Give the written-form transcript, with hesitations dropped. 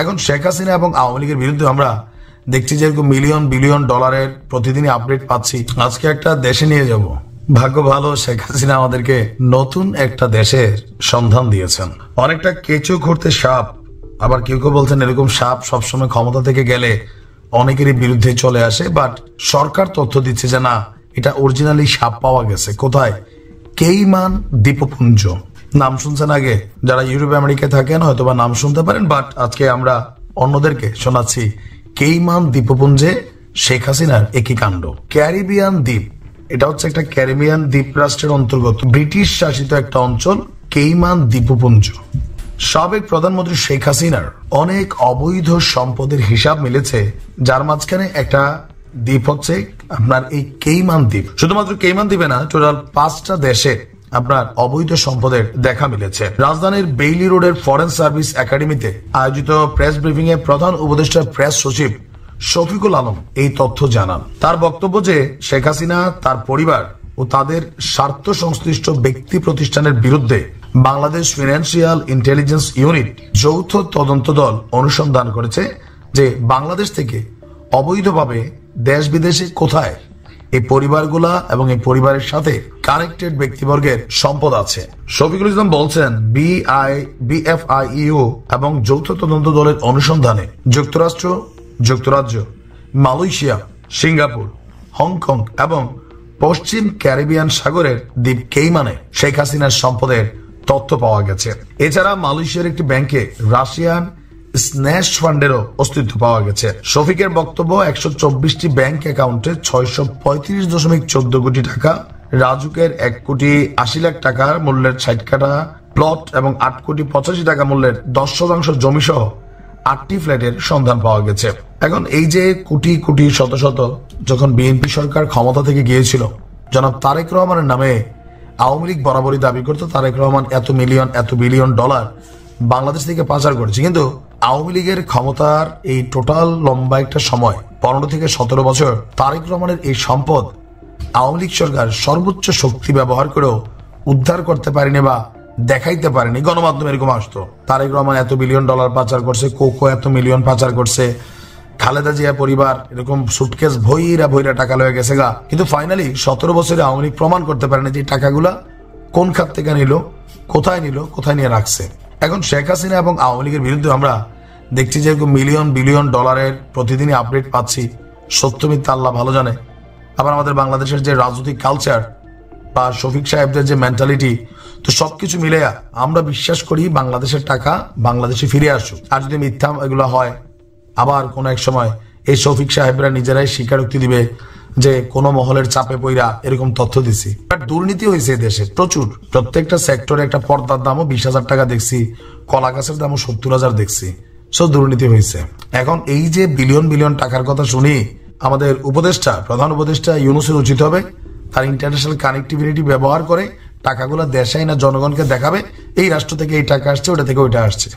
এখন শেখ হাসিনা এবং আওয়ামী লীগের বিরুদ্ধে আমরা দেখছি যে এরকম মিলিয়ন বিলিয়ন ডলারের প্রতিদিনই আপডেট পাচ্ছি। আজকে একটা দেশে নিয়ে যাব। ভাগ্য ভালো, শেখ হাসিনা আমাদেরকে নতুন একটা দেশের সন্ধান দিয়েছেন। অনেকটা কেঁচো ঘুরতে সাপ, আবার কেউ কেউ বলছেন এরকম সাপ সবসময় ক্ষমতা থেকে গেলে অনেকেরই বিরুদ্ধে চলে আসে, বাট সরকার তথ্য দিচ্ছে যে না, এটা অরিজিনালি সাপ পাওয়া গেছে। কোথায়? কেইমান দ্বীপপুঞ্জ। নাম শুনছেন আগে? যারা ইউরোপ আমেরিকায় থাকেন হয়তো বা নাম শুনতে পারেন, বাট আজকে আমরা অন্যদেরকে শোনাচ্ছি কেইমান দ্বীপপুঞ্জে শেখ হাসিনার একই কাণ্ড। ক্যারিবিয়ান দ্বীপ, এটা হচ্ছে একটা ক্যারিবিয়ান দ্বীপ রাষ্ট্রের অন্তর্গত ব্রিটিশ শাসিত একটা অঞ্চল কেইমান দ্বীপপুঞ্জ। সাবেক প্রধানমন্ত্রী শেখ হাসিনার অনেক অবৈধ সম্পদের হিসাব মিলেছে, যার মাঝখানে একটা দ্বীপ হচ্ছে আপনার এই কেইমান দ্বীপ। শুধুমাত্র কেইমান দ্বীপে না, টোটাল 5টা দেশে আপনার অবৈধ সম্পদের দেখা মিলেছে। রাজধানীর বেইলি রোডের ফরেন সার্ভিস একাডেমিতে আয়োজিত প্রেস ব্রিফিং এ প্রধান উপদেষ্টা প্রেস সচিব শফিকুল আলম এই তথ্য জানান। তার বক্তব্য যে শেখ হাসিনা, তার পরিবার ও তাদের স্বার্থ সংশ্লিষ্ট ব্যক্তি প্রতিষ্ঠানের বিরুদ্ধে বাংলাদেশ ফিনান্সিয়াল ইন্টেলিজেন্স ইউনিট যৌথ তদন্ত দল অনুসন্ধান করেছে যে বাংলাদেশ থেকে অবৈধভাবে দেশ বিদেশে কোথায় এই পরিবারগুলা এবং এই পরিবারের সাথে কানেক্টেড ব্যক্তিবর্গের সম্পদ আছে। শফিকুল ইসলাম বলছেন বিএফআইইউ এবং যৌথ তদন্ত দলের অনুসন্ধানে যুক্তরাষ্ট্র, যুক্তরাজ্য, মালয়েশিয়া, সিঙ্গাপুর, হংকং এবং পশ্চিম ক্যারিবিয়ান সাগরের দ্বীপ কেইমানে শেখ হাসিনার সম্পদের তথ্য পাওয়া গেছে। এছাড়া মালয়েশিয়ার একটি ব্যাংকে রাশিয়ান স্ন্যাশ ফান্ডেরও অস্তিত্ব পাওয়া গেছে। শফিকের বক্তব্য 124টি ব্যাংক অ্যাকাউন্টে 635.14 কোটি টাকা, রাজুকের 1 কোটি 80 লাখ টাকা মূল্যের 60 কাঠা প্লট এবং 8 কোটি 85 টাকা মূল্যের 10% জমি সহ 8টি ফ্ল্যাটের সন্ধান পাওয়া গেছে। এখন এই যে কোটি কোটি শত শত, যখন বিএনপি সরকার ক্ষমতা থেকে গিয়েছিল, জনাব তারেক রহমানের নামে আওয়ামী লীগ বরাবরই দাবি করতো তারেক রহমান এত মিলিয়ন এত বিলিয়ন ডলার বাংলাদেশ থেকে পাচার করেছে। কিন্তু আওয়ামী লীগের ক্ষমতার এই টোটাল লম্বা একটা সময় 15 থেকে 17 বছর তারেক রহমানের এই সম্পদ আওয়ামী লীগ সরকার সর্বোচ্চ শক্তি ব্যবহার করেও উদ্ধার করতে পারেনি বা দেখাইতে পারেনি। গণমাধ্যমে এরকম আসতো তারেক রহমান এত বিলিয়ন ডলার পাচার করছে, কোকো এত মিলিয়ন পাচার করছে, খালেদা জিয়া পরিবার এরকম সুটকেস ভইরা ভইরা টাকা লয়ে গেছে গা। কিন্তু ফাইনালি 17 বছরে আওয়ামী লীগ প্রমাণ করতে পারেনি যে টাকাগুলা কোন খাত থেকে নিল, কোথায় নিল, কোথায় নিয়ে রাখছে। এখন শেখ হাসিনা এবং আওয়ামী লীগের বিরুদ্ধে আমরা দেখছি যে মিলিয়ন বিলিয়ন ডলারের প্রতিদিনই আপডেট পাচ্ছি। সত্য মিথ্যা আল্লাহ ভালো জানে। আবার আমাদের বাংলাদেশের যে রাজনৈতিক কালচার বা শফিক সাহেবদের যে মেন্টালিটি, তো সবকিছু মিলে আমরা বিশ্বাস করি বাংলাদেশের টাকা বাংলাদেশে ফিরে আসুক। আর যদি মিথ্যা এগুলো হয়, আবার কোন এক সময় এই শফিক সাহেবরা নিজেরাই স্বীকারোক্তি দিবে যে কোন মহলের চাপে পইরা এরকম তথ্য দিছি। দুর্নীতি হয়েছে দেশে প্রচুর। প্রত্যেকটা সেক্টরে একটা পর্দার দামও 20,000 টাকা দেখছি, কলা গাছের দামও 70,000 দেখছি। সব দুর্নীতি হয়েছে। এখন এই যে বিলিয়ন বিলিয়ন টাকার কথা শুনি, আমাদের উপদেষ্টা, প্রধান উপদেষ্টা ইউনূসের উচিত হবে তার ইন্টারন্যাশনাল কানেক্টিভিটি ব্যবহার করে টাকাগুলো দেশাই না জনগণকে দেখাবে এই রাষ্ট্র থেকে এই টাকা আসছে, ওটা থেকে ওইটা আসছে।